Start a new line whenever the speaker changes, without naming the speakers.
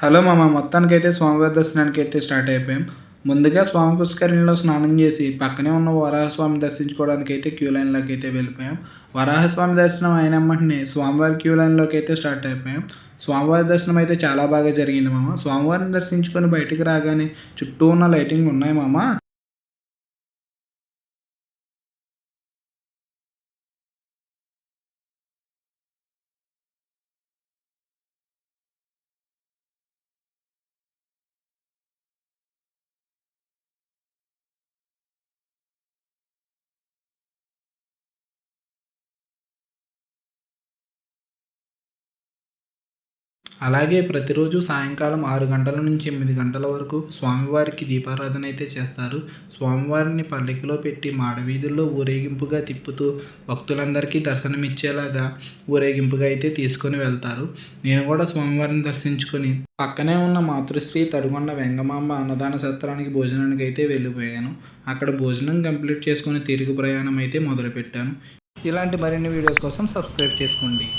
Hello మామ, మొత్తానికైతే స్వామివారి దర్శనానికైతే స్టార్ట్ అయిపోయాం. ముందుగా స్వామి పుష్కరిణిలో స్నానం చేసి పక్కనే ఉన్న వరాహస్వామి దర్శించుకోవడానికి అయితే క్యూ లైన్లోకి అయితే వెళ్ళిపోయాం. వరాహస్వామి దర్శనం అయిన వెంటనే స్వామివారి క్యూ లైన్లోకి అయితే స్టార్ట్ అయిపోయాం. స్వామివారి దర్శనం అయితే చాలా బాగా జరిగింది మామ. స్వామివారిని దర్శించుకొని బయటికి రాగానే చుట్టూ ఉన్న లైటింగ్ ఉన్నాయి మామ. అలాగే ప్రతిరోజు సాయంకాలం 6 గంటల నుంచి 8 గంటల వరకు స్వామివారికి దీపారాధన అయితే చేస్తారు. స్వామివారిని పల్లకిలో పెట్టి మాడవీధుల్లో ఊరేగింపుగా తిప్పుతూ భక్తులందరికీ దర్శనమిచ్చేలాగా ఊరేగింపుగా అయితే తీసుకొని వెళ్తారు. నేను కూడా స్వామివారిని దర్శించుకొని పక్కనే ఉన్న మాతృశ్రీ తడిగొండ వెంగమాంబ అన్నదాన సత్రానికి భోజనానికి అయితే వెళ్ళిపోయాను. అక్కడ భోజనం కంప్లీట్ చేసుకొని తిరుగు ప్రయాణం అయితే మొదలుపెట్టాను. ఇలాంటి మరిన్ని వీడియోస్ కోసం సబ్స్క్రైబ్ చేసుకోండి.